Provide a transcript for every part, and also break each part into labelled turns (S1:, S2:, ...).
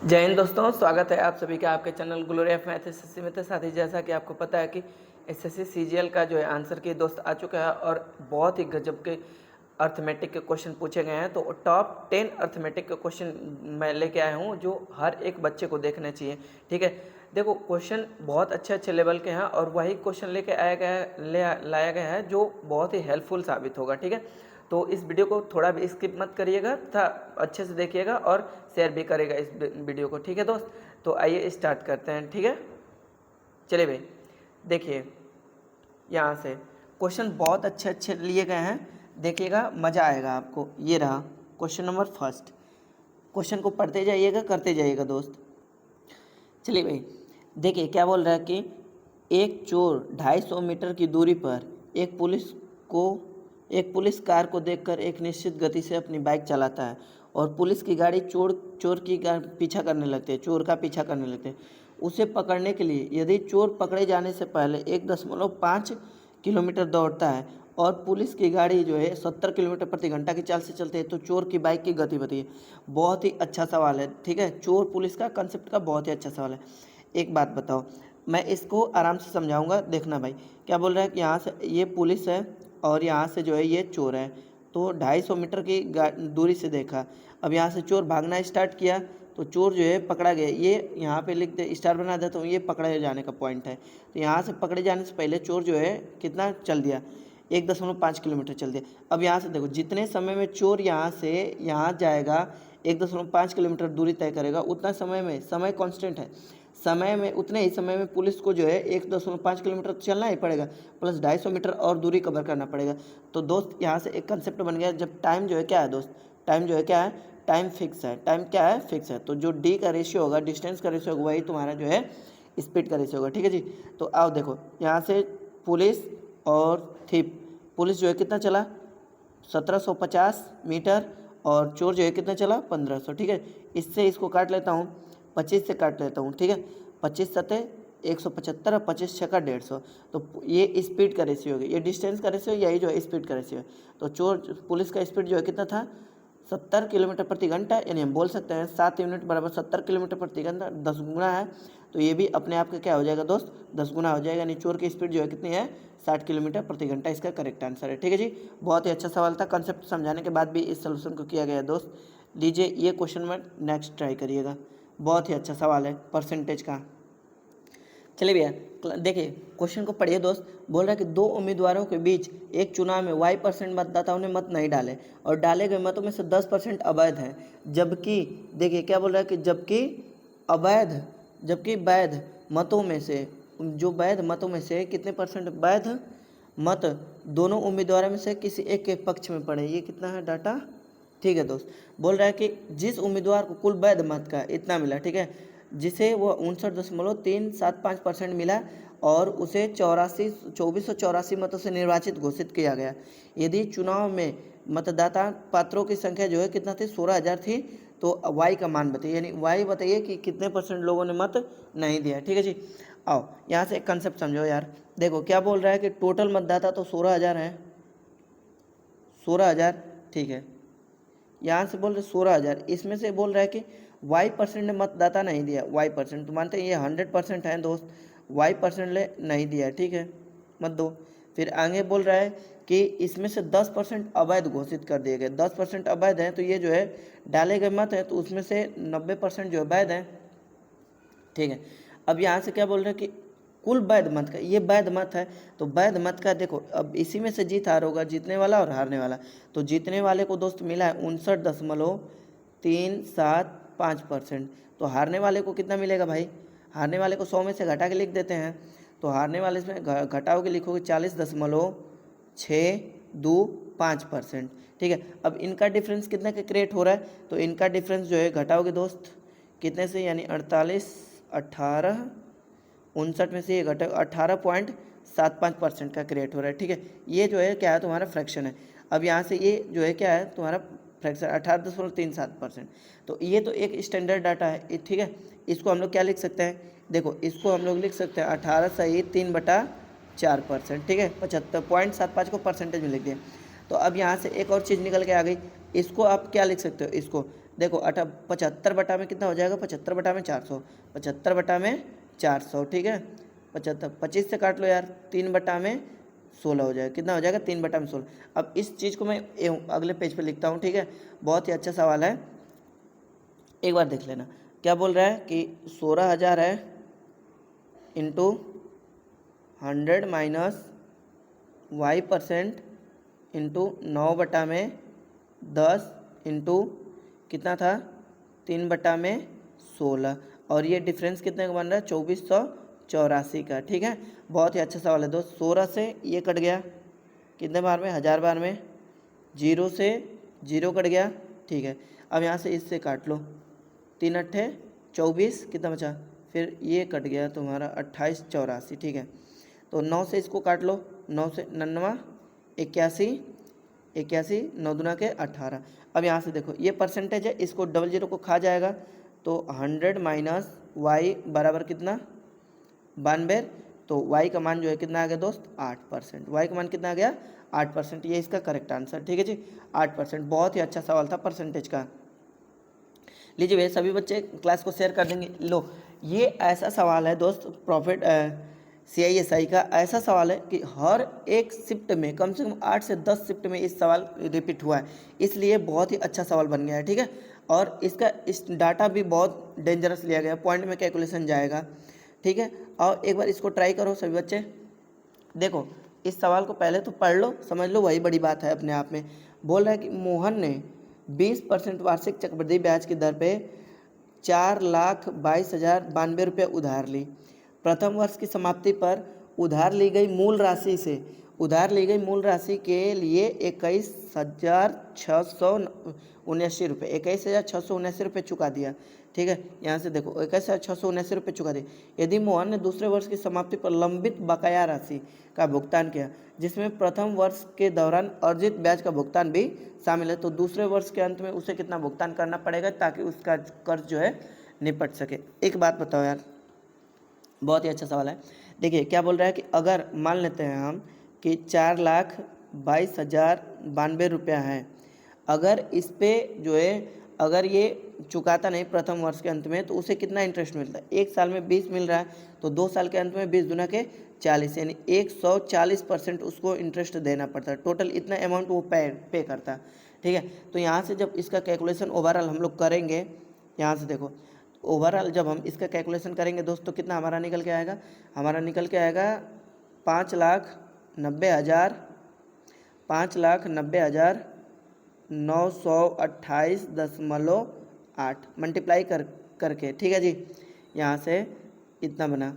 S1: जय हिंद दोस्तों, स्वागत है आप सभी का आपके channel glory of math SSC में। तो साथ ही जैसा कि आपको पता है कि एसएससी सीजीएल का जो है आंसर की दोस्त आ चुका है और बहुत ही गजब के अर्थमेटिक के क्वेश्चन पूछे गए हैं। तो टॉप 10 अर्थमेटिक के क्वेश्चन मैं लेके आया हूँ जो हर एक बच्चे को देखने चाहिए। ठीक है, देखो क्वेश्चन बहुत अच्छे अच्छे लेवल के हैं और वही क्वेश्चन लेके लाया गया है जो बहुत ही हेल्पफुल साबित होगा। ठीक है, तो इस वीडियो को थोड़ा भी स्किप मत करिएगा तथा अच्छे से देखिएगा और शेयर भी करेगा इस वीडियो को। ठीक है दोस्त, तो आइए स्टार्ट करते हैं। ठीक है, चलिए भाई देखिए, यहाँ से क्वेश्चन बहुत अच्छे अच्छे लिए गए हैं, देखिएगा मज़ा आएगा आपको। ये रहा क्वेश्चन नंबर फर्स्ट। क्वेश्चन को पढ़ते जाइएगा, करते जाइएगा दोस्त। चलिए भाई देखिए क्या बोल रहा है कि एक चोर 250 मीटर की दूरी पर एक पुलिस कार को देखकर एक निश्चित गति से अपनी बाइक चलाता है और पुलिस की गाड़ी चोर की पीछा करने लगते हैं, चोर का पीछा करने लगते हैं। उसे पकड़ने के लिए यदि चोर पकड़े जाने से पहले 1.5 किलोमीटर दौड़ता है और पुलिस की गाड़ी जो है 70 किलोमीटर प्रति घंटा की चाल से चलते हैं तो चोर की बाइक की गति बताइए। बहुत ही अच्छा सवाल है। ठीक है, चोर पुलिस का कंसेप्ट का बहुत ही अच्छा सवाल है। एक बात बताओ, मैं इसको आराम से समझाऊंगा, देखना भाई। क्या बोल रहा है कि यहाँ से ये पुलिस है और यहाँ से जो है ये चोर है। तो 250 मीटर की दूरी से देखा। अब यहाँ से चोर भागना स्टार्ट किया तो चोर जो है पकड़ा गया। ये यहाँ पे लिख दे, स्टार बना देता हूँ, ये पकड़े जाने का पॉइंट है। तो यहाँ से पकड़े जाने से पहले चोर जो है कितना चल दिया, 1.5 किलोमीटर चल दिया। अब यहाँ से देखो, जितने समय में चोर यहाँ से यहाँ जाएगा 1.5 किलोमीटर दूरी तय करेगा, उतना समय में, समय कांस्टेंट है, समय में उतने ही समय में पुलिस को जो है 1.5 किलोमीटर चलना ही पड़ेगा प्लस 250 मीटर और दूरी कवर करना पड़ेगा। तो दोस्त यहाँ से एक कंसेप्ट बन गया। जब टाइम जो है क्या है दोस्त, टाइम जो है क्या है, टाइम फिक्स है। टाइम क्या है, फिक्स है। तो जो डी का रेशियो होगा, डिस्टेंस का रेशियो होगा, वही तुम्हारा जो है स्पीड का रेशियो होगा। ठीक है जी, तो आओ देखो यहाँ से पुलिस और थीप। पुलिस जो है कितना चला, 1750 मीटर और चोर जो है कितना चला, 1500। ठीक है, इससे इसको काट लेता हूँ, 25 से काट लेता हूँ। ठीक है, 25 सतह 175 और 25 छक्का 150। तो ये स्पीड का रेशियो हो गया, ये डिस्टेंस का रेशियो, यही जो है स्पीड का रेशियो है। तो चोर पुलिस का स्पीड जो है कितना था, 70 किलोमीटर प्रति घंटा, यानी हम बोल सकते हैं 7 यूनिट बराबर 70 किलोमीटर प्रति घंटा, 10 गुना है। तो ये भी अपने आप का क्या हो जाएगा दोस्त, 10 गुना हो जाएगा। यानी चोर की स्पीड जो है कितनी है, 60 किलोमीटर प्रति घंटा। इसका करेक्ट आंसर है। ठीक है जी, बहुत ही अच्छा सवाल था। कंसेप्ट समझाने के बाद भी इस सोल्यूशन को किया गया दोस्त। लीजिए ये क्वेश्चन में नेक्स्ट ट्राई करिएगा, बहुत ही अच्छा सवाल है परसेंटेज का। चलिए भैया देखिए क्वेश्चन को पढ़िए दोस्त। बोल रहा है कि दो उम्मीदवारों के बीच एक चुनाव में y% मतदाताओं ने मत नहीं डाले और डाले गए मतों में से 10% अवैध हैं, जबकि देखिए क्या बोल रहा है कि जबकि वैध मतों में से, जो वैध मतों में से कितने परसेंट वैध मत दोनों उम्मीदवारों में से किसी एक के पक्ष में पड़े। ये कितना है डाटा। ठीक है दोस्त, बोल रहा है कि जिस उम्मीदवार को कुल वैध मत का इतना मिला, ठीक है, जिसे वो 59.375% मिला और उसे 2484 मतों से निर्वाचित घोषित किया गया। यदि चुनाव में मतदाता पात्रों की संख्या जो है कितना थी, 16,000 थी, तो वाई का मान बताइए। यानी वाई बताइए कि कितने परसेंट लोगों ने मत नहीं दिया। ठीक है जी, आओ यहाँ से एक कंसेप्ट समझो यार। देखो क्या बोल रहा है कि टोटल मतदाता तो 16,000 है, 16,000। ठीक है, यहाँ से बोल रहे 16,000, इसमें से बोल रहा है कि y% ने मतदाता नहीं दिया। y% तो मानते हैं ये 100% है दोस्त, y% ले नहीं दिया। ठीक है, मत दो। फिर आगे बोल रहा है कि इसमें से 10% अवैध घोषित कर दिए गए। 10% अवैध हैं, तो ये जो है डाले गए मत हैं, तो उसमें से 90% जो है वैध हैं। ठीक है, अब यहाँ से क्या बोल रहे हैं कि कुल वैध मत का, ये वैध मत है, तो वैध मत का देखो अब इसी में से जीत हार होगा, जीतने वाला और हारने वाला। तो जीतने वाले को दोस्त मिला है 59.375%। तो हारने वाले को कितना मिलेगा भाई, हारने वाले को 100 में से घटा के लिख देते हैं। तो हारने वाले इसमें घटाओगे, लिखोगे 40.625%। ठीक है, अब इनका डिफरेंस कितना का क्रिएट हो रहा है, तो इनका डिफरेंस जो है घटाओगे दोस्त कितने से, यानी 58 में से ये घटा 18.75% का क्रिएट हो रहा है। ठीक है, ये जो है क्या है, तुम्हारा फ्रैक्शन है। अब यहाँ से ये जो है क्या है, तुम्हारा फ्रैक्शन 18.37%। तो ये तो एक स्टैंडर्ड डाटा है। ठीक है, इसको हम लोग क्या लिख सकते हैं, देखो इसको हम लोग लिख सकते हैं 18 सही 3/4%। ठीक है, 75.75 को परसेंटेज में लिख दिया। तो अब यहाँ से एक और चीज़ निकल के आ गई, इसको आप क्या लिख सकते हो, इसको देखो 75 बटा में कितना हो जाएगा, 75 बटा में 400, 75 बटा में 400, ठीक है। 75 25 से काट लो यार, 3 बटा में 16 हो जाएगा, कितना हो जाएगा 3 बटा में 16। अब इस चीज़ को मैं अगले पेज पे लिखता हूँ, ठीक है। बहुत ही अच्छा सवाल है, एक बार देख लेना। क्या बोल रहा है कि 16,000 है इंटू 100 माइनस y% इंटू 9 बटा में 10 इंटू कितना था 3 बटा में 16, और ये डिफरेंस कितने का बन रहा है 2484 का, ठीक है। बहुत ही अच्छा सवाल है दोस्त। 16 से ये कट गया कितने बार में, 1000 बार में, 0 से 0 कट गया, ठीक है। अब यहाँ से इससे काट लो, 3 अट्ठे 24, कितना बचा, फिर ये कट गया तुम्हारा 2884, ठीक है। तो 9 से इसको काट लो, 9 से 99, 81, 81, 9 दूना के 18। अब यहाँ से देखो ये परसेंटेज है, इसको डबल जीरो को खा जाएगा, तो 100 माइनस वाई बराबर कितना 92, तो y का मान जो है कितना आ गया दोस्त 8%, y का मान कितना आ गया 8%, ये इसका करेक्ट आंसर, ठीक है जी 8%। बहुत ही अच्छा सवाल था परसेंटेज का। लीजिए भैया सभी बच्चे क्लास को शेयर कर देंगे। लो ये ऐसा सवाल है दोस्त, प्रॉफिट CISI का ऐसा सवाल है कि हर एक शिफ्ट में कम से कम 8 से 10 शिफ्ट में इस सवाल रिपीट हुआ है, इसलिए बहुत ही अच्छा सवाल बन गया है, ठीक है। और इसका इस डाटा भी बहुत डेंजरस लिया गया है, पॉइंट में कैलकुलेशन जाएगा, ठीक है। और एक बार इसको ट्राई करो सभी बच्चे। देखो इस सवाल को पहले तो पढ़ लो, समझ लो, वही बड़ी बात है अपने आप में। बोल रहा है कि मोहन ने 20% वार्षिक चक्रवृद्धि ब्याज की दर पे 4,22,092 रुपये उधार ली। प्रथम वर्ष की समाप्ति पर उधार ली गई मूल राशि से, उधार ली गई मूल राशि के लिए 21,679 रुपये, 21,679 रुपये चुका दिया, ठीक है। यहाँ से देखो 21,679 रुपये चुका दिए। यदि मोहन ने दूसरे वर्ष की समाप्ति पर लंबित बकाया राशि का भुगतान किया, जिसमें प्रथम वर्ष के दौरान अर्जित ब्याज का भुगतान भी शामिल है, तो दूसरे वर्ष के अंत में उसे कितना भुगतान करना पड़ेगा ताकि उसका कर्ज जो है निपट सके। एक बात बताओ यार, बहुत ही अच्छा सवाल है। देखिए क्या बोल रहा है कि अगर मान लेते हैं हम कि 4,22,092 रुपया है, अगर इस पे जो है अगर ये चुकाता नहीं प्रथम वर्ष के अंत में, तो उसे कितना इंटरेस्ट मिलता है, एक साल में 20 मिल रहा है, तो 2 साल के अंत में 20 दूना के 40, यानी 140% उसको इंटरेस्ट देना पड़ता है। टोटल इतना अमाउंट वो पे करता है, ठीक है। तो यहाँ से जब इसका कैलकुलेशन ओवरऑल हम लोग करेंगे, यहाँ से देखो ओवरऑल जब हम इसका कैलकुलेशन करेंगे दोस्त, तो कितना हमारा निकल के आएगा, हमारा निकल के आएगा 5,90,000, 5,90,928.8 मल्टीप्लाई करके, ठीक है जी। यहाँ से इतना बना,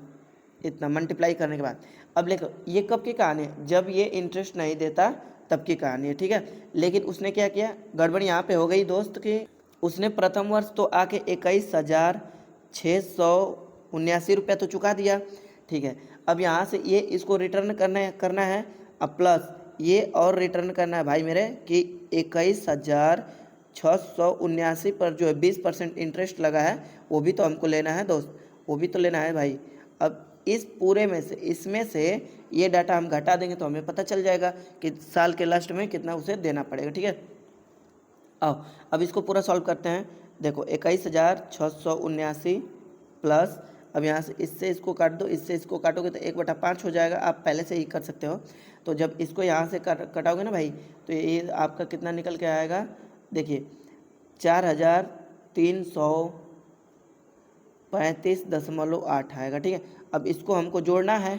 S1: इतना मल्टीप्लाई करने के बाद अब देखो ये कब की कहानी है, जब ये इंटरेस्ट नहीं देता तब की कहानी है, ठीक है। लेकिन उसने क्या किया, गड़बड़ यहाँ पे हो गई दोस्त कि उसने प्रथम वर्ष तो आके 21,679 रुपया तो चुका दिया, ठीक है। अब यहाँ से ये इसको रिटर्न करना है, अब प्लस ये और रिटर्न करना है भाई मेरे कि 21,679 पर जो है 20% इंटरेस्ट लगा है, वो भी तो हमको लेना है दोस्त, वो भी तो लेना है भाई। अब इस पूरे में से इसमें से ये डाटा हम घटा देंगे तो हमें पता चल जाएगा कि साल के लास्ट में कितना उसे देना पड़ेगा, ठीक है। आओ अब इसको पूरा सॉल्व करते हैं। देखो 21,679 प्लस, अब यहाँ से इससे इसको काट दो, इससे इसको काटोगे तो 1/5 हो जाएगा, आप पहले से ही कर सकते हो। तो जब इसको यहाँ से कटाओगे ना भाई, तो ये आपका कितना निकल के आएगा, देखिए 4,335.8 आएगा, ठीक है। अब इसको हमको जोड़ना है,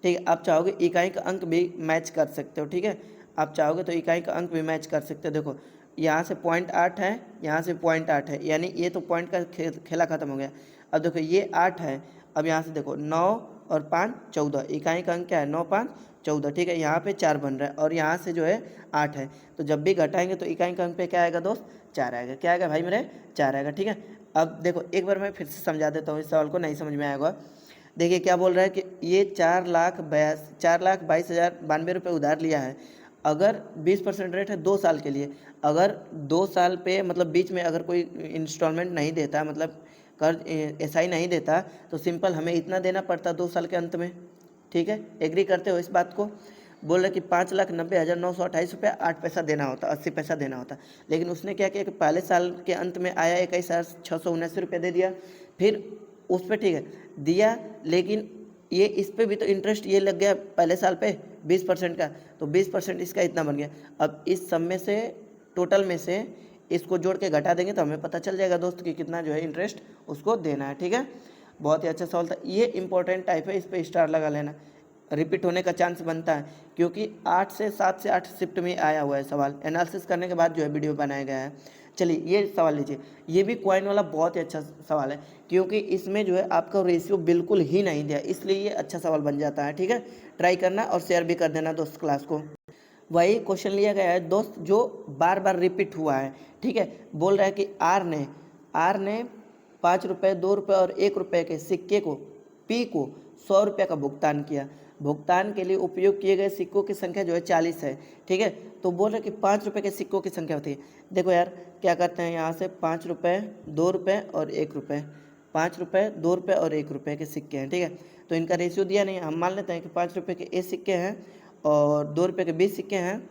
S1: ठीक है। आप चाहोगे इकाई का अंक भी मैच कर सकते हो, ठीक है। आप चाहोगे तो इकाई का अंक भी मैच कर सकते हो। देखो यहाँ से 0.8 है, यहाँ से 0.8 है, यानी ये तो पॉइंट का खेला खत्म हो गया। अब देखो ये 8 है, अब यहाँ से देखो 9 और 5 14, इकाई का अंक क्या है 9 5 14, ठीक है। यहाँ पे 4 बन रहा है और यहाँ से जो है 8 है, तो जब भी घटाएंगे तो इकाई का अंक पे क्या आएगा दोस्त 4 आएगा, क्या आएगा भाई मेरे 4 आएगा, ठीक है। अब देखो एक बार मैं फिर से समझा देता हूँ, इस सवाल को नहीं समझ में आएगा। देखिए क्या बोल रहा है कि ये 4,22,092 रुपये उधार लिया है, अगर 20% रेट है 2 साल के लिए, अगर 2 साल पे मतलब बीच में अगर कोई इंस्टॉलमेंट नहीं देता, मतलब कर्ज SI नहीं देता, तो सिंपल हमें इतना देना पड़ता 2 साल के अंत में, ठीक है। एग्री करते हो इस बात को। बोल रहा कि 5,90,928 रुपया 8 पैसा देना होता, 80 पैसा देना होता। लेकिन उसने क्या किया कि पहले साल के अंत में आया 21,679 रुपया दे दिया। फिर उस पर ठीक है दिया, लेकिन ये इस पे भी तो इंटरेस्ट ये लग गया पहले साल पे 20% का, तो 20% इसका इतना बन गया। अब इस सब में से टोटल में से इसको जोड़ के घटा देंगे तो हमें पता चल जाएगा दोस्त कि कितना जो है इंटरेस्ट उसको देना है। ठीक है, बहुत ही अच्छा सवाल था, ये इंपॉर्टेंट टाइप है, इस पर स्टार लगा लेना, रिपीट होने का चांस बनता है क्योंकि 7 से 8 शिफ्ट में आया हुआ है सवाल, एनालिसिस करने के बाद जो है वीडियो बनाया गया है। चलिए ये सवाल लीजिए, ये भी कॉइन वाला बहुत ही अच्छा सवाल है क्योंकि इसमें जो है आपका रेशियो बिल्कुल ही नहीं दिया, इसलिए ये अच्छा सवाल बन जाता है। ठीक है, ट्राई करना और शेयर भी कर देना दोस्त क्लास को। वही क्वेश्चन लिया गया है दोस्त जो बार बार रिपीट हुआ है। ठीक है, बोल रहा है कि आर ने 5 रुपये, 2 रुपये और 1 रुपये के सिक्के को पी को 100 रुपये का भुगतान किया। भुगतान के लिए उपयोग किए गए सिक्कों की संख्या जो है 40 है। ठीक है, तो बोल रहे कि 5 रुपये के सिक्कों की संख्या होती है। देखो यार क्या करते हैं, यहाँ से 5 रुपये, 2 रुपये और 1 रुपये, 5 रुपये, 2 रुपये और 1 रुपये के सिक्के हैं। ठीक है, तो इनका रेशियो दिया नहीं है, हम मान लेते हैं कि 5 रुपये के ए सिक्के हैं और 2 रुपये के 20 सिक्के हैं,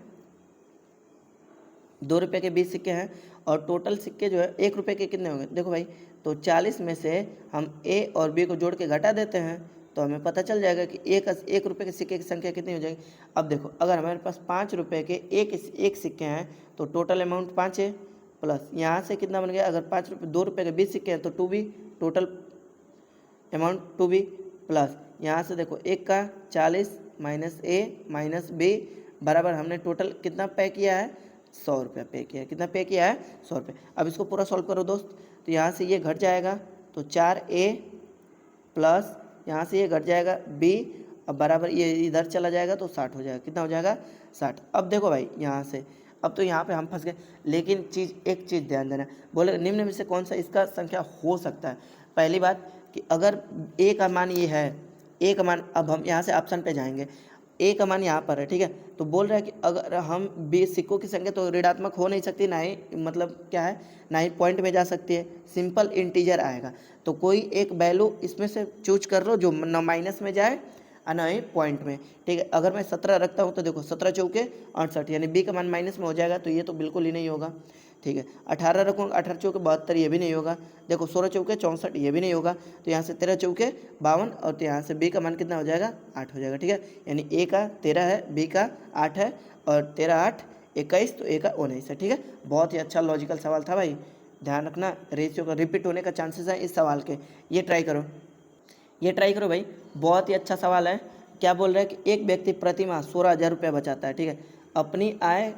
S1: 2 रुपये के 20 सिक्के हैं और टोटल सिक्के जो है 1 रुपये के कितने होंगे। देखो भाई, तो 40 में से हम ए और बी को जोड़ के घटा देते हैं तो हमें पता चल जाएगा कि 1 रुपये के सिक्के की संख्या कितनी हो जाएगी। अब देखो अगर हमारे पास 5 रुपये के एक सिक्के हैं तो टोटल अमाउंट 5 है, प्लस यहाँ से कितना बन गया, अगर 2 रुपये के 20 सिक्के हैं तो 2b, total amount 2b, plus यहाँ से देखो 1 का 40 माइनस ए माइनस बी बराबर हमने टोटल कितना पे किया है, 100 रुपया पे किया है। कितना पे किया है, 100 रुपये। अब इसको पूरा सॉल्व करो दोस्त, तो यहाँ से ये घट जाएगा तो 4a प्लस यहाँ से ये घट जाएगा b, अब बराबर ये इधर चला जाएगा तो 60 हो जाएगा। कितना हो जाएगा, 60। अब देखो भाई यहाँ से, अब तो यहाँ पे हम फंस गए, लेकिन एक चीज़ ध्यान देना, बोले निम्न में से कौन सा इसका संख्या हो सकता है। पहली बात कि अगर a का मान ये है, a का मान, अब हम यहाँ से ऑप्शन पे जाएंगे, ए का मान यहाँ पर है। ठीक है, तो बोल रहा है कि अगर हम बी सिक्कों की संख्या तो ऋणात्मक हो नहीं सकती, ना ही मतलब क्या है, ना ही पॉइंट में जा सकती है, सिंपल इंटीजर आएगा। तो कोई एक वैल्यू इसमें से चूज कर लो जो न माइनस में जाए और ना ही पॉइंट में। ठीक है, अगर मैं 17 रखता हूँ तो देखो 17 चौके 68, यानी बी का मान माइनस में हो जाएगा, तो ये तो बिल्कुल ही नहीं होगा। ठीक है, 18 रखूँगा, 18 चौके 72, ये भी नहीं होगा। देखो 16 चौके 64, ये भी नहीं होगा। तो यहाँ से 13 चौके 52 और तो यहाँ से बी का मान कितना हो जाएगा, 8 हो जाएगा। ठीक है, यानी ए का 13 है, बी का 8 है और 13 8 21, तो ए का 19 है। ठीक है, बहुत ही अच्छा लॉजिकल सवाल था भाई, ध्यान रखना रेशियो का रिपीट होने का चांसेस है इस सवाल के। ये ट्राई करो भाई, बहुत ही अच्छा सवाल है। क्या बोल रहा है कि एक व्यक्ति प्रति माह 16,000 रुपये बचाता है। ठीक है, अपनी आय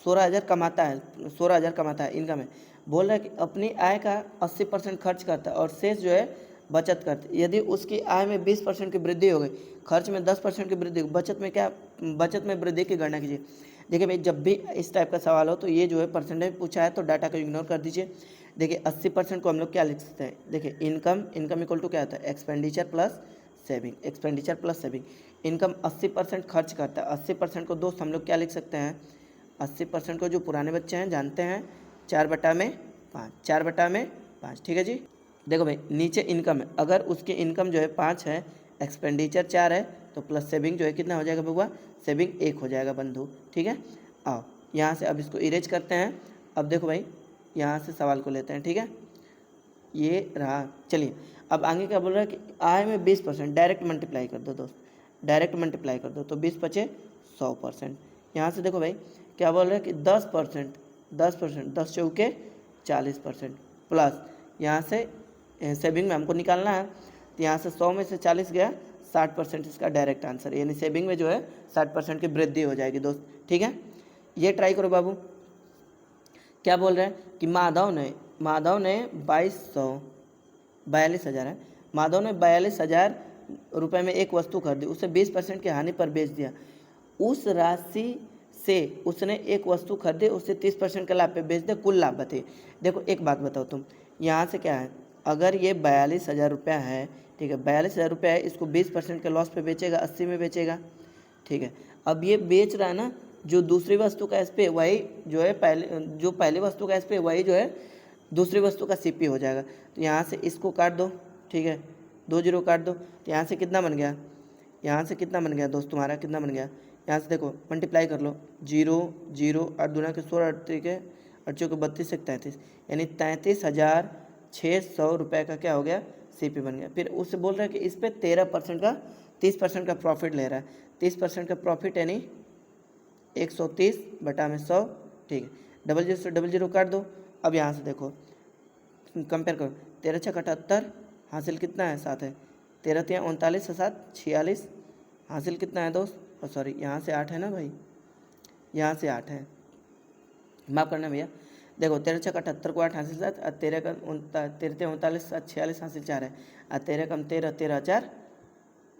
S1: 16,000 कमाता है, 16,000 कमाता है, इनकम है। बोल रहा है कि अपनी आय का 80% खर्च करता है और शेष जो है बचत करता है। यदि उसकी आय में 20% की वृद्धि हो गई, खर्च में 10% की वृद्धि, बचत में वृद्धि की गणना कीजिए। देखिए भाई, जब भी इस टाइप का सवाल हो तो ये जो है परसेंटेज पूछा है तो डाटा को इग्नोर कर दीजिए। देखिए 80% को हम लोग क्या लिख सकते हैं, देखिए इनकम इक्वल टू क्या होता है, एक्सपेंडिचर प्लस सेविंग। इनकम 80% खर्च करता है, 80% को दोस्त हम लोग क्या लिख सकते हैं, 80% को जो पुराने बच्चे हैं जानते हैं 4/5। ठीक है जी, देखो भाई नीचे इनकम है, अगर उसकी इनकम जो है 5 है, एक्सपेंडिचर 4 है, तो प्लस सेविंग जो है कितना हो जाएगा बउआ, सेविंग 1 हो जाएगा बंधु। ठीक है, आओ यहाँ से अब इसको इरेज करते हैं। अब देखो भाई यहाँ से सवाल को लेते हैं। ठीक है, ये रहा। चलिए अब आगे क्या बोल रहा है कि आय में 20% डायरेक्ट मल्टीप्लाई कर दो दोस्त, डायरेक्ट मल्टीप्लाई कर दो तो 20 बचे 100%। यहाँ से देखो भाई क्या बोल रहा है कि 10%, 10 चौके 40%, प्लस यहाँ से सेविंग में हमको निकालना है, तो यहाँ से 100 में से 40 गया, 60% इसका डायरेक्ट आंसर, यानी सेविंग में जो है 60% की वृद्धि हो जाएगी दोस्त। ठीक है, ये ट्राई करो बाबू। क्या बोल रहे हैं कि माधव ने 42,000 है, माधव ने 42,000 रुपये में एक वस्तु खरीदी, उसे 20% की हानि पर बेच दिया। उस राशि से उसने एक वस्तु खरीदी, उसे 30% के लाभ पे बेच दिया, कुल लाभ बताइए। देखो एक बात बताओ तुम, यहाँ से क्या है, अगर ये 42,000 रुपया है, ठीक है 42,000 रुपया है, इसको 20% के लॉस पे बेचेगा, 80 में बेचेगा। ठीक है, अब ये बेच रहा है ना, जो दूसरी वस्तु का एस पे वही जो है पहली वस्तु का एस पे वही जो है दूसरी वस्तु का सीपी हो जाएगा। तो यहाँ से इसको काट दो, ठीक है 2 0 काट दो, तो यहाँ से कितना बन गया, यहाँ से कितना बन गया दोस्त तुम्हारा, कितना बन गया, यहाँ से देखो मल्टीप्लाई कर लो, 0 0 8 दूना के 16 8 के 8 चौके 32 से 33, यानी 33,600 रुपये का क्या हो गया, सीपी बन गया। फिर उससे बोल रहा है कि इस पर 13% का 30% का प्रॉफिट ले रहा है, 30% का प्रॉफिट यानी 130 बटा में 100, ठीक है, डबल जीरो से डबल जीरो काट दो। अब यहाँ से देखो कंपेयर करो, 13 छः 78, हासिल कितना है 7 है, 13 3 39 7 46, हासिल कितना है दोस्त, और सॉरी यहाँ से 8 है ना भाई, यहाँ से 8 है, माफ़ करना भैया। देखो 13 छः 78 को 8 हासिल 7, और 13 का 39 7 46 हासिल 4 है, और 13 कम 13 13 4,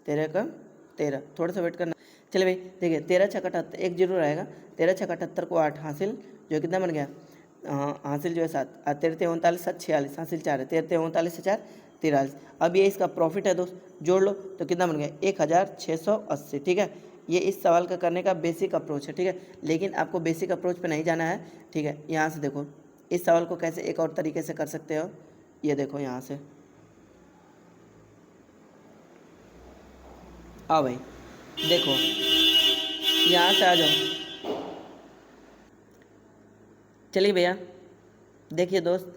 S1: 13 कम 13, थोड़ा सा वेट करना। चलिए भाई देखिए 13 छः 78 एक जीरो रहेगा, 13 छः 78 को 8 हासिल जो कितना बन गया, हासिल जो है 7, और 13 39 7 46 हासिल 4 है, 13 39 से 4 43। अब ये इसका प्रॉफिट है दोस्त, जोड़ लो तो कितना बन गया 1680, ठीक है। ये इस सवाल का करने का बेसिक अप्रोच है, ठीक है, लेकिन आपको बेसिक अप्रोच पे नहीं जाना है, ठीक है। यहाँ से देखो इस सवाल को कैसे एक और तरीके से कर सकते हो, ये देखो यहाँ से आओ भाई, देखो यहाँ से आ जाओ। चलिए भैया देखिए दोस्त,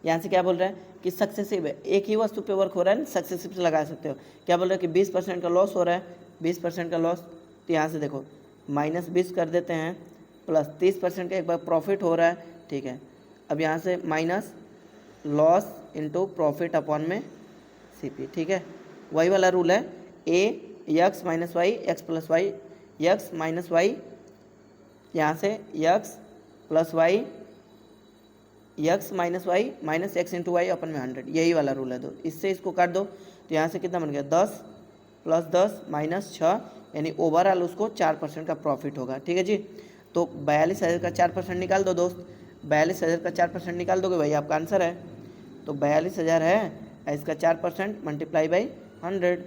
S1: यहाँ से क्या बोल रहा है कि सक्सेसिव है, एक ही वस्तु पे वर्क हो रहा है ना, सक्सेसिव से लगा सकते हो। क्या बोल रहा है कि 20% का लॉस हो रहा है, 20% का लॉस, तो यहाँ से देखो -20 कर देते हैं, प्लस 30% का एक बार प्रॉफिट हो रहा है, ठीक है। अब यहाँ से minus loss into profit upon में सीपी, ठीक है, वही वाला रूल है, A X minus Y X plus Y, X minus Y, यहाँ से X plus Y, X minus Y minus X into Y अपन में 100, यही वाला रूल है। दो इससे इसको काट दो तो यहाँ से कितना बन गया 10 प्लस 10 माइनस 6, यानी ओवरऑल उसको 4% का प्रॉफिट होगा, ठीक है जी। तो 42,000 का 4% निकाल दो दोस्त, 42,000 का 4% निकाल दोगे भाई, आपका आंसर है। तो 42,000 है, इसका 4% मल्टीप्लाई बाई 100,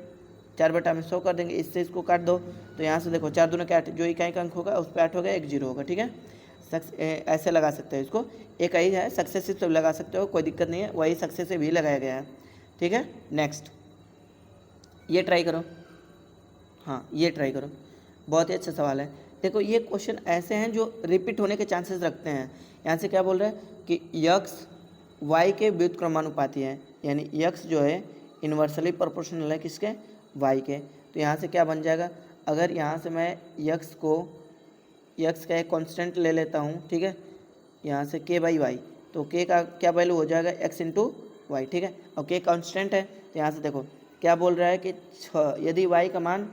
S1: 4 बटा में 100 कर देंगे, इससे इसको काट दो तो यहाँ से देखो 4 दूना के 8, जो इकाई का अंक होगा उस पर 8 होगा, एक जीरो होगा, ठीक है। ऐसे लगा सकते हो इसको, एक आई है सक्सेसिव से लगा सकते हो, कोई दिक्कत नहीं है, वही सक्सेसिव भी लगाया गया है, ठीक है। नेक्स्ट ये ट्राई करो, हाँ ये ट्राई करो, बहुत ही अच्छा सवाल है। देखो ये क्वेश्चन ऐसे हैं जो रिपीट होने के चांसेस रखते हैं। यहाँ से क्या बोल रहा है कि यक्स वाई के व्युत्क्रमानुपाती है, यानी यक्स जो है इन्वर्सली प्रोपोर्शनल है किसके, वाई के। तो यहाँ से क्या बन जाएगा, अगर यहाँ से मैं यक्स को यक्स का एक कॉन्स्टेंट ले लेता हूँ, ठीक है, यहाँ से के बाई वाई, तो के का क्या वैल्यू हो जाएगा एक्स इंटू वाई, ठीक है, और के कॉन्स्टेंट है। तो यहाँ से देखो क्या बोल रहा है कि 6, यदि वाई का मान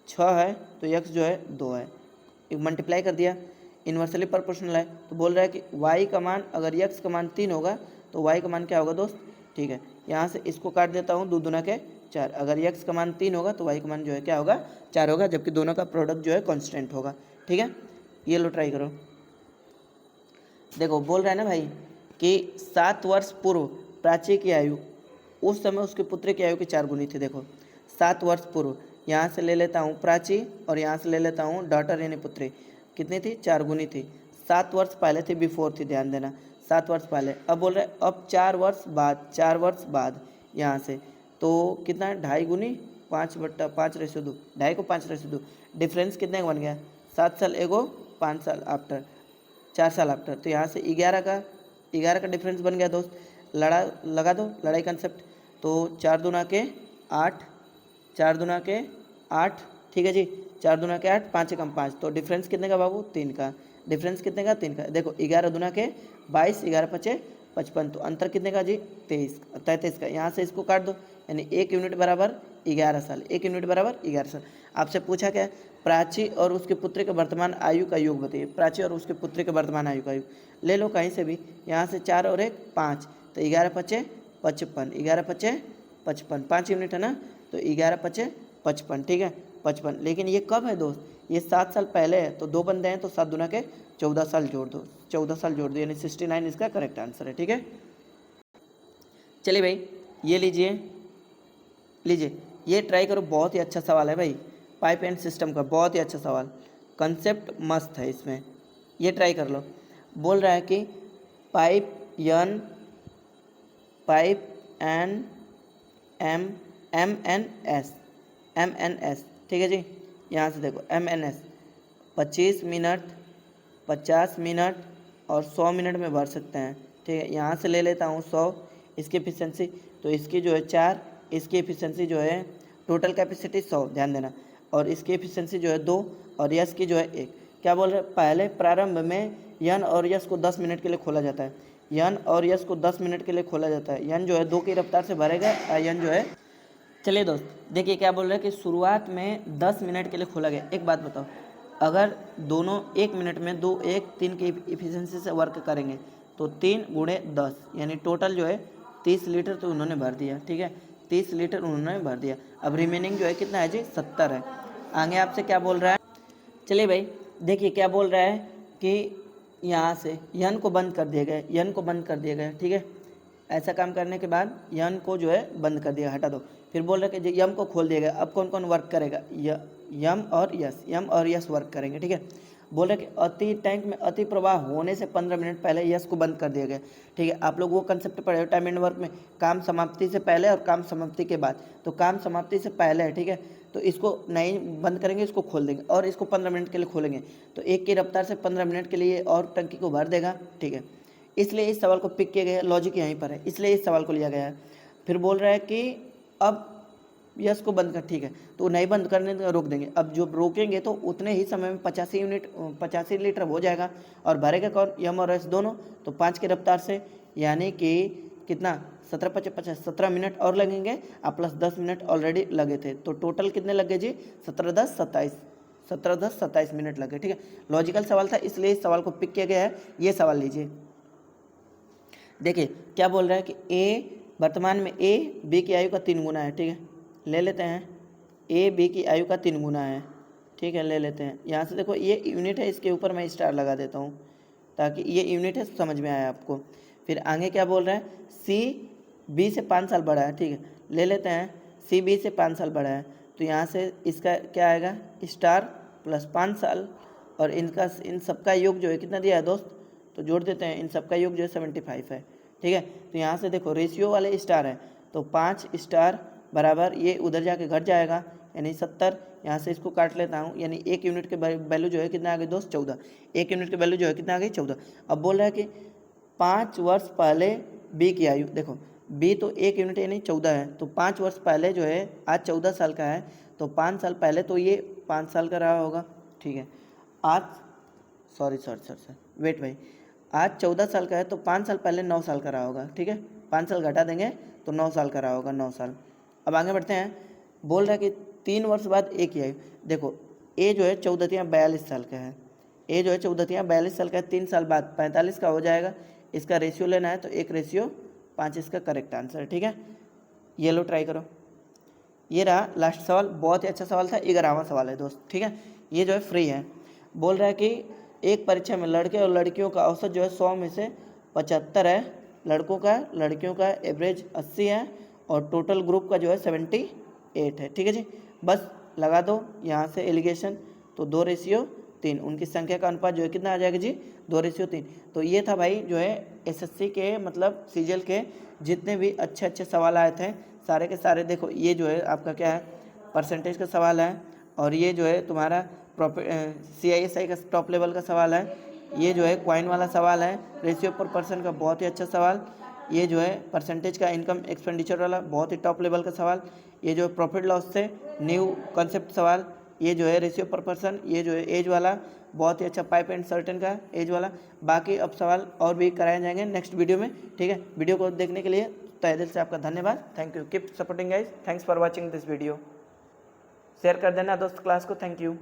S1: 6 है तो एक्स जो है 2 है, एक मल्टीप्लाई कर दिया, इन्वर्सली प्रोपोर्शनल है, तो बोल रहा है कि वाई का मान अगर एक्स का मान 3 होगा तो वाई का मान क्या होगा दोस्त, ठीक है। यहाँ से इसको काट देता हूँ, 2 दूना के 4, अगर एक्स का मान 3 होगा तो वाई का मान जो है क्या होगा 4 होगा, जबकि दोनों का प्रोडक्ट जो है कॉन्स्टेंट होगा, ठीक है। ये लो ट्राई करो। देखो बोल रहा है ना भाई कि 7 वर्ष पूर्व प्राची की आयु उस समय उसके पुत्र की आयु की 4 गुनी थी। देखो 7 वर्ष पूर्व, यहाँ से ले लेता हूँ प्राची और यहाँ से ले लेता हूँ डॉटर यानी पुत्री, कितनी थी 4 गुनी थी। 7 वर्ष पहले थी, बिफोर थी, ध्यान देना 7 वर्ष पहले। अब बोल रहे अब 4 वर्ष बाद, 4 वर्ष बाद यहाँ से तो कितना है 2.5 गुनी 5/5/2, 2.5 को 5/2, डिफरेंस कितने का बन गया 7 साल एगो 5 साल आफ्टर, 4 साल आफ्टर। तो यहाँ से 11 का डिफरेंस बन गया दोस्त, लगा दो लड़ाई कंसेप्ट। तो 4 दूना के 8, 4 दूना के 8, ठीक है जी, 4 दूना के 8, 5 कम 5, तो डिफरेंस कितने का बाबू 3 का, डिफरेंस कितने का 3 का। देखो 11 दूना के 22, 11 पचे 55, तो अंतर कितने का जी 33 का। यहाँ से इसको काट दो, यानी 1 यूनिट बराबर 11 साल, 1 यूनिट बराबर 11 साल। आपसे पूछा क्या, प्राची और उसके पुत्र के वर्तमान आयु का योग बताइए। प्राची और उसके पुत्र के वर्तमान आयु का योग ले लो कहीं से भी, यहाँ से 4 और 1 5, तो 11 पचे 55, 11 पचे 55, 5 यूनिट है ना, तो 11 पचे 55, ठीक है 55। लेकिन ये कब है दोस्त, ये 7 साल पहले है, तो 2 बंदे हैं तो 7 दूना के 14 साल जोड़ दो, 14 साल जोड़ दो, यानी 69 इसका करेक्ट आंसर है, ठीक है। चलिए भाई ये लीजिए ये ट्राई करो, बहुत ही अच्छा सवाल है भाई, पाइप एंड सिस्टम का बहुत ही अच्छा सवाल, कंसेप्ट मस्त है इसमें, ये ट्राई कर लो। बोल रहा है कि pipe N M N S, ठीक है जी, यहाँ से देखो MNS 25 मिनट, 50 मिनट और 100 मिनट में भर सकते हैं। ठीक है, यहाँ से ले लेता हूँ 100 इसकी एफिशिएंसी, तो इसकी जो है 4, इसकी एफिशिएंसी जो है टोटल कैपेसिटी 100 ध्यान देना, और इसकी एफिशिएंसी जो है 2 और यस की जो है 1। क्या बोल रहे हैं, पहले प्रारंभ में यन और यस को 10 मिनट के लिए खोला जाता है। यन और यस को 10 मिनट के लिए खोला जाता है। यन जो है 2 की रफ्तार से भरेगा, यन जो है। चलिए दोस्त देखिए क्या बोल रहे हैं कि शुरुआत में 10 मिनट के लिए खोला गया। एक बात बताओ, अगर दोनों 1 मिनट में 2 1 3 की इफिशियंसी से वर्क करेंगे तो 3 गुणे 10 यानी टोटल जो है 30 लीटर तो उन्होंने भर दिया। ठीक है, 30 लीटर उन्होंने भर दिया। अब रिमेनिंग जो है कितना है जी, 70 है। आगे आपसे क्या बोल रहा है, चलिए भाई देखिए क्या बोल रहा है कि यहाँ से यन को बंद कर दिया गया, यन को बंद कर दिया गया। ठीक है, ऐसा काम करने के बाद यन को जो है बंद कर दिया, हटा दो। फिर बोल रहे कि यम को खोल दिया गया। अब कौन कौन वर्क करेगा, यम और यस वर्क करेंगे। ठीक है, बोल रहे कि अति टैंक में अति प्रवाह होने से 15 मिनट पहले यस को बंद कर दिया गया। ठीक है, आप लोग वो कंसेप्ट पढ़े हो टाइम एंड वर्क में, काम समाप्ति से पहले और काम समाप्ति के बाद। तो काम समाप्ति से पहले है, ठीक है, तो इसको नहीं बंद करेंगे, इसको खोल देंगे और इसको 15 मिनट के लिए खोलेंगे, तो 1 की रफ्तार से 15 मिनट के लिए और टंकी को भर देगा। ठीक है, इसलिए इस सवाल को पिक किया गया, लॉजिक यहीं पर है, इसलिए इस सवाल को लिया गया है। फिर बोल रहा है कि अब यस को बंद कर, ठीक है, तो नहीं बंद करने तो रोक देंगे। अब जो रोकेंगे तो उतने ही समय में 85 लीटर हो जाएगा और भरेगा कौन, यम और एस दोनों, तो 5 की रफ्तार से, यानी कि कितना 17 मिनट और लगेंगे, आप प्लस 10 मिनट ऑलरेडी लगे थे, तो टोटल कितने लगे जी, 17-10-27 मिनट लगे। ठीक है, लॉजिकल सवाल था इसलिए इस सवाल को पिक किया गया है। ये सवाल लीजिए, देखिए क्या बोल रहा है कि ए वर्तमान में ए बी की आयु का 3 गुना है। ठीक है, ले लेते हैं, ए बी की आयु का 3 गुना है। ठीक है, ले लेते हैं। यहाँ से देखो ये यूनिट है, इसके ऊपर मैं स्टार लगा देता हूँ ताकि ये यूनिट है, समझ में आया आपको। फिर आगे क्या बोल रहा है, सी बी से 5 साल बड़ा है। ठीक है, ले लेते हैं, सी बी से 5 साल बड़ा है, तो यहाँ से इसका क्या आएगा, स्टार प्लस 5 साल, और इनका इन सबका योग जो है कितना दिया है दोस्त, तो जोड़ देते हैं, इन सबका योग जो है 75 है। ठीक है, तो यहाँ से देखो रेशियो वाले स्टार है, तो 5 स्टार बराबर ये उधर जाके घट जाएगा यानी 70। यहाँ से इसको काट लेता हूँ, यानी 1 यूनिट के वैल्यू जो है कितना आ गई दोस्त, 14। 1 यूनिट की वैल्यू जो है कितना आ गई, 14। अब बोल रहा है कि 5 वर्ष पहले बी की आयु, देखो बी तो 1 यूनिट यानी 14 है, तो 5 वर्ष पहले जो है, आज 14 साल का है, तो 5 साल पहले तो ये 5 साल का रहा होगा। ठीक है, आज सॉरी वेट भाई, आज 14 साल का है, तो 5 साल पहले 9 साल का रहा होगा। ठीक है, 5 साल घटा देंगे तो 9 साल का रहा होगा, 9 साल। अब आगे बढ़ते हैं, बोल रहा है कि 3 वर्ष बाद ए की आयु, देखो ए जो है 14-42 साल का है, ए जो है 14-42 साल का है, 3 साल बाद 45 का हो जाएगा। इसका रेशियो लेना है तो 1:5 इसका करेक्ट आंसर है। ठीक है, ये लो ट्राई करो। ये रहा लास्ट सवाल, बहुत ही अच्छा सवाल था, 11वां सवाल है दोस्त। ठीक है, ये जो है फ्री है। बोल रहा है कि एक परीक्षा में लड़के और लड़कियों का औसत जो है 100 में से 75 है, लड़कियों का एवरेज 80 है, और टोटल ग्रुप का जो है 78 है। ठीक है जी, बस लगा दो यहाँ से एलिगेशन, तो 2:3, उनकी संख्या का अनुपात जो है कितना आ जाएगा जी, 2:3। तो ये था भाई जो है एसएससी के मतलब सीजीएल के जितने भी अच्छे अच्छे सवाल आए थे सारे के सारे। देखो ये जो है आपका क्या है, परसेंटेज का सवाल है, और ये जो है तुम्हारा CISI का टॉप लेवल का सवाल है, ये जो है क्वाइन वाला सवाल है, रेशियो पर पर्सन का बहुत ही अच्छा सवाल, ये जो है परसेंटेज का इनकम एक्सपेंडिचर वाला बहुत ही टॉप लेवल का सवाल, ये जो है प्रॉफिट लॉस से न्यू कॉन्सेप्ट सवाल, ये जो है रेशियो पर पर्सन, ये जो है एज वाला बहुत ही अच्छा, पाइप एंड सर्टेन का एज वाला। बाकी अब सवाल और भी कराए जाएंगे नेक्स्ट वीडियो में। ठीक है, वीडियो को देखने के लिए तहे दिल से आपका धन्यवाद, thank you, keep supporting guys, thanks for watching this video. Share कर देना दोस्त क्लास को, थैंक यू।